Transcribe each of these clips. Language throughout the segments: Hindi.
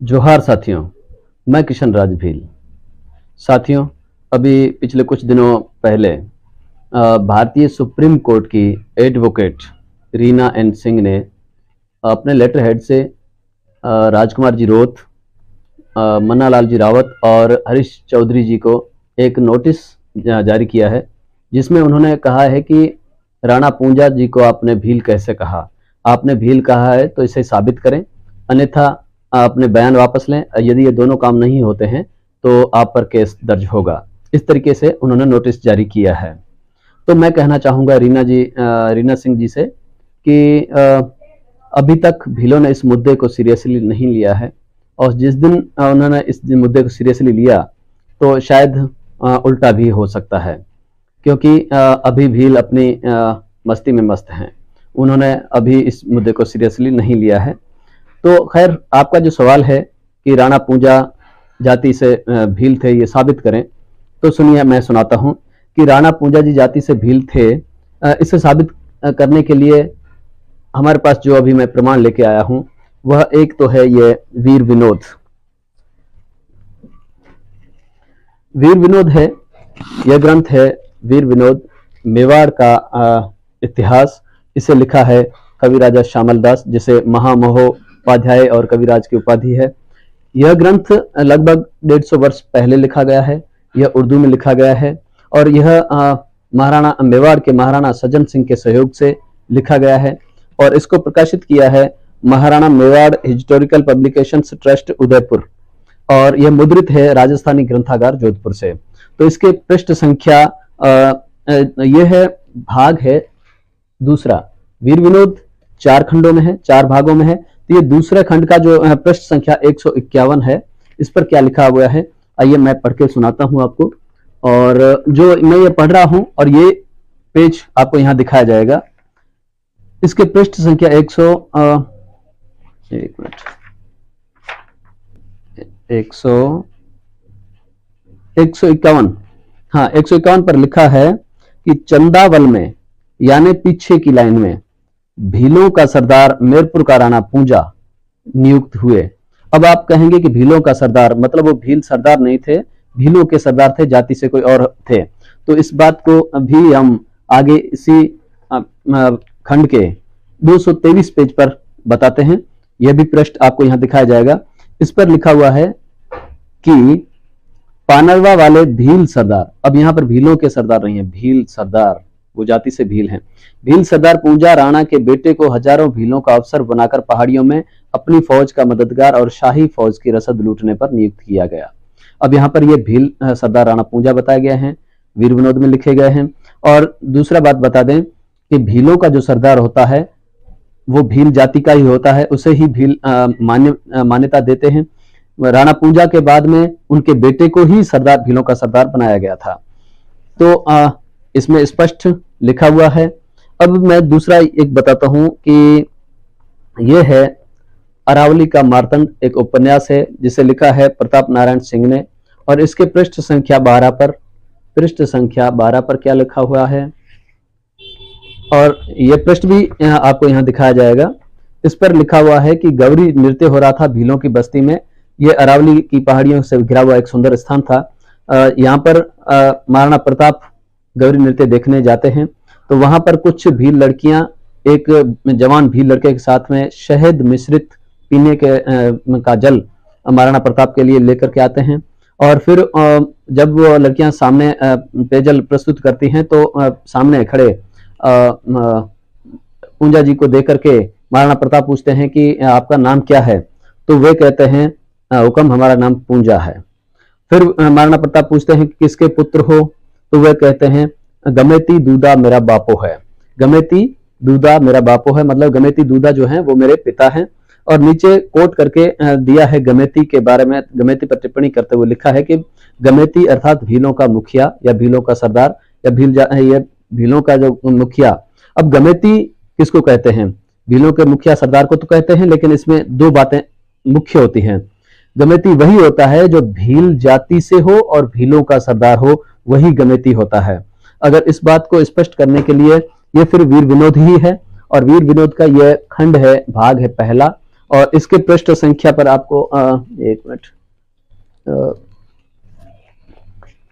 जोहार साथियों, मैं किशन राज भील। साथियों, अभी पिछले कुछ दिनों पहले भारतीय सुप्रीम कोर्ट की एडवोकेट रीना एन सिंह ने अपने लेटर हेड से राजकुमार जी रोत, मन्ना लाल जी रावत और हरीश चौधरी जी को एक नोटिस जारी किया है, जिसमें उन्होंने कहा है कि राणा पूंजा जी को आपने भील कैसे कहा। आपने भील कहा है तो इसे साबित करें, अन्यथा अपने बयान वापस लें। यदि ये दोनों काम नहीं होते हैं तो आप पर केस दर्ज होगा। इस तरीके से उन्होंने नोटिस जारी किया है। तो मैं कहना चाहूँगा रीना सिंह जी से कि अभी तक भीलों ने इस मुद्दे को सीरियसली नहीं लिया है, और जिस दिन उन्होंने इस मुद्दे को सीरियसली लिया तो शायद उल्टा भी हो सकता है, क्योंकि अभी भील अपनी मस्ती में मस्त हैं। उन्होंने अभी इस मुद्दे को सीरियसली नहीं लिया है। तो खैर, आपका जो सवाल है कि राणा पूंजा जाति से भील थे, ये साबित करें, तो सुनिए, मैं सुनाता हूं कि राणा पूंजा जी जाति से भील थे। इसे साबित करने के लिए हमारे पास जो अभी मैं प्रमाण लेके आया हूं, वह एक तो है ये वीर विनोद। वीर विनोद है, यह ग्रंथ है वीर विनोद, मेवाड़ का इतिहास। इसे लिखा है कवि राजा श्यामल दास, जिसे महामहोपाध्याय और कविराज की उपाधि है। यह ग्रंथ लगभग 150 वर्ष पहले लिखा गया है। यह उर्दू में लिखा गया है, और यह महाराणा मेवाड़ के महाराणा सज्जन सिंह के सहयोग से लिखा गया है, और इसको प्रकाशित किया है Maharana Mewar historical publications trust Udaipur, और यह मुद्रित है राजस्थानी ग्रंथागार जोधपुर से। तो इसके पृष्ठ संख्या यह है, भाग है दूसरा। वीर विनोद 4 खंडों में है, 4 भागों में है। तो ये दूसरे खंड का जो पृष्ठ संख्या 151 है, इस पर क्या लिखा हुआ है, आइए मैं पढ़ के सुनाता हूं आपको। और जो मैं ये पढ़ रहा हूं, और ये पेज आपको यहां दिखाया जाएगा। इसके पृष्ठ संख्या 151, हाँ 151 पर लिखा है कि चंदावल में, यानी पीछे की लाइन में, भीलों का सरदार मेरपुर का राणा पूंजा नियुक्त हुए। अब आप कहेंगे कि भीलों का सरदार मतलब वो भील सरदार नहीं थे, भीलों के सरदार थे, जाति से कोई और थे। तो इस बात को भी हम आगे इसी खंड के 223 पेज पर बताते हैं। यह भी पृष्ठ आपको यहां दिखाया जाएगा। इस पर लिखा हुआ है कि पानरवा वाले भील सरदार, अब यहां पर भीलों के सरदार नहीं है, भील सरदार, वो जाति से भील हैं। भील सरदार पूंजा राणा के बेटे को हजारों भीलों का अफसर बनाकर पहाड़ियों में अपनी फौज का मददगार और शाही फौज की रसद लूटने पर नियुक्त किया गया। अब यहाँ पर ये भील सरदार राणा पूंजा बताए गए हैं, वीर विनोद में लिखे गए हैं। और दूसरा बात बता दें कि भीलों का जो सरदार होता है वो भील जाति का ही होता है, उसे ही भील मान्यता देते हैं। राणा पूंजा के बाद में उनके बेटे को ही सरदार, भीलों का सरदार बनाया गया था। तो इसमें स्पष्ट लिखा हुआ है। अब मैं दूसरा एक बताता हूं कि यह है अरावली का मार्तंड, एक उपन्यास है जिसे लिखा है प्रताप नारायण सिंह ने, और इसके पृष्ठ संख्या 12 पर क्या लिखा हुआ है, और यह पृष्ठ भी आपको यहां दिखाया जाएगा। इस पर लिखा हुआ है कि गौरी नृत्य हो रहा था भीलों की बस्ती में। यह अरावली की पहाड़ियों से घिरा हुआ एक सुंदर स्थान था। यहाँ पर महाराणा प्रताप गौरी नृत्य देखने जाते हैं, तो वहां पर कुछ भील लड़कियां एक जवान भील लड़के के साथ में शहद मिश्रित पीने का जल महाराणा प्रताप के लिए लेकर के आते हैं। और फिर जब वो लड़कियां सामने पेयजल प्रस्तुत करती हैं, तो सामने खड़े पूंजा जी को देख करके महाराणा प्रताप पूछते हैं कि आपका नाम क्या है, तो वे कहते हैं हुक्म, हमारा नाम पूंजा है। फिर महाराणा प्रताप पूछते हैं कि किसके पुत्र हो, तो वे कहते हैं गमेती दूधा मेरा बापो है। गमेती दूधा मेरा बापो है मतलब गमेती दूधा जो है वो मेरे पिता हैं। और नीचे कोट करके दिया है गमेती के बारे में, गमेती पर टिप्पणी करते हुए लिखा है कि गमेती अर्थात भीलों का मुखिया या भीलों का सरदार या भीलों का जो मुखिया। अब गमेती किसको कहते हैं? भीलों के मुखिया सरदार को तो कहते हैं, लेकिन इसमें 2 बातें मुख्य होती हैं। गमेती वही होता है जो भील जाति से हो और भीलों का सरदार हो, वही गमेती होता है। अगर इस बात को स्पष्ट करने के लिए ये फिर वीर विनोद ही है, और वीर विनोद का यह खंड है, भाग है पहला, और इसके पृष्ठ संख्या पर आपको एक मिनट,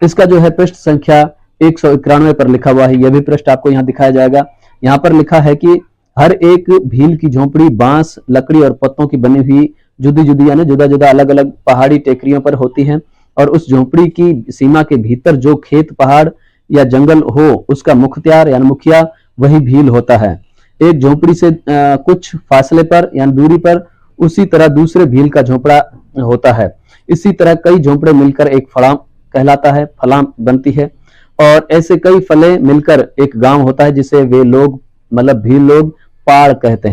इसका जो है पृष्ठ संख्या 191 पर लिखा हुआ है। यह भी पृष्ठ आपको यहाँ दिखाया जाएगा। यहाँ पर लिखा है कि हर एक भील की झोपड़ी बांस, लकड़ी और पत्तों की बनी हुई जुदी जुदी यानी जुदा जुदा अलग अलग पहाड़ी टेकरियों पर होती है, और उस झोपड़ी की सीमा के भीतर जो खेत, पहाड़ या जंगल हो उसका मुख्तियार यानी मुखिया वही भील होता है। एक झोपड़ी से कुछ फासले पर यानी दूरी पर उसी तरह दूसरे भील का झोपड़ा होता है। इसी तरह कई झोपड़े मिलकर एक फलाम कहलाता है, फलाम बनती है, और ऐसे कई फले मिलकर एक गांव होता है जिसे वे लोग मतलब भील लोग पाल कहते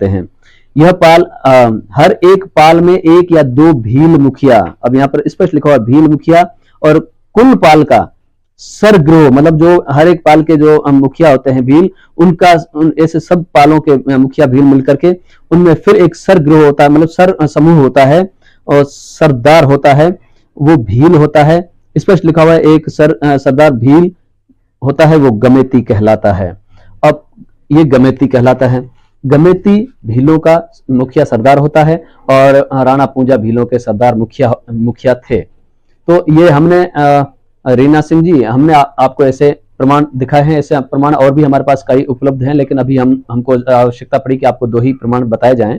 हैं। यह पाल हर एक पाल में एक या दो भील मुखिया, अब यहाँ पर स्पष्ट लिखा हुआ भील मुखिया, और कुल पाल का सरगृह मतलब जो हर एक पाल के जो मुखिया होते हैं भील, उनका ऐसे सब पालों के मुखिया भील मिलकर के उनमें फिर एक सरगृह होता है, मतलब सर समूह होता है और सरदार होता है, वो भील होता है। स्पष्ट लिखा हुआ है एक सरदार भील होता है, वो गमेती कहलाता है। अब ये गमेती कहलाता है। गमेती भीलों का मुखिया सरदार होता है और राणा पूंजा भीलों के सरदार मुखिया थे। तो ये हमने रीना सिंह जी, हमने आपको ऐसे प्रमाण दिखाए हैं। ऐसे प्रमाण और भी हमारे पास कई उपलब्ध हैं, लेकिन अभी हमको आवश्यकता पड़ी कि आपको 2 ही प्रमाण बताए जाएं,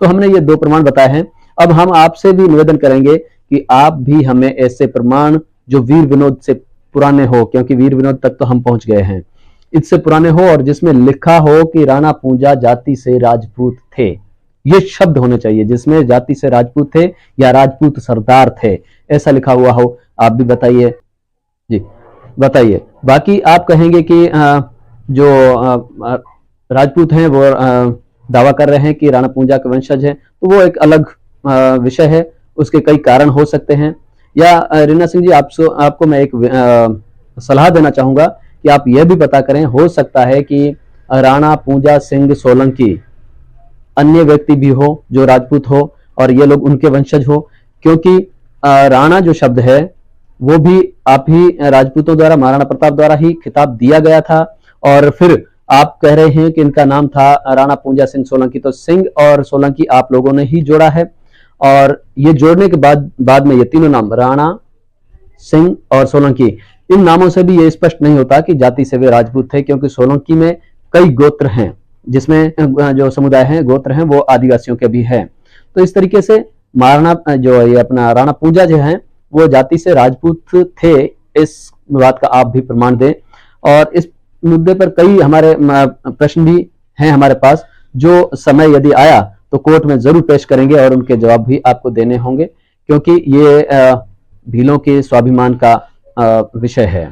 तो हमने ये 2 प्रमाण बताए हैं। अब हम आपसे भी निवेदन करेंगे कि आप भी हमें ऐसे प्रमाण जो वीर विनोद से पुराने हो, क्योंकि वीर विनोद तक तो हम पहुंच गए हैं, इससे पुराने हो और जिसमें लिखा हो कि राणा पूंजा जाति से राजपूत थे, ये शब्द होने चाहिए जिसमें जाति से राजपूत थे या राजपूत सरदार थे, ऐसा लिखा हुआ हो। आप भी बताइए जी, बताइए। बाकी आप कहेंगे कि जो राजपूत हैं वो दावा कर रहे हैं कि राणा पूंजा के वंशज हैं, तो वो एक अलग विषय है, उसके कई कारण हो सकते हैं। या रीना सिंह जी, आपको मैं एक सलाह देना चाहूंगा कि आप यह भी पता करें, हो सकता है कि राणा पूंजा सिंह सोलंकी अन्य व्यक्ति भी हो जो राजपूत हो और ये लोग उनके वंशज हो, क्योंकि राणा जो शब्द है वो भी आप ही राजपूतों द्वारा, महाराणा प्रताप द्वारा ही खिताब दिया गया था, और फिर आप कह रहे हैं कि इनका नाम था राणा पूंजा सिंह सोलंकी, तो सिंह और सोलंकी आप लोगों ने ही जोड़ा है, और ये जोड़ने के बाद में ये तीनों नाम राणा, सिंह और सोलंकी, इन नामों से भी ये स्पष्ट नहीं होता कि जाति से वे राजपूत थे, क्योंकि सोलंकी में कई गोत्र हैं, जिसमें जो समुदाय हैं, गोत्र हैं, वो आदिवासियों के भी हैं। तो इस तरीके से महाराणा जो ये अपना राणा पूंजा जो है वो जाति से राजपूत थे, इस बात का आप भी प्रमाण दें। और इस मुद्दे पर कई हमारे प्रश्न भी हैं हमारे पास, जो समय यदि आया तो कोर्ट में जरूर पेश करेंगे और उनके जवाब भी आपको देने होंगे, क्योंकि ये भीलों के स्वाभिमान का विषय है।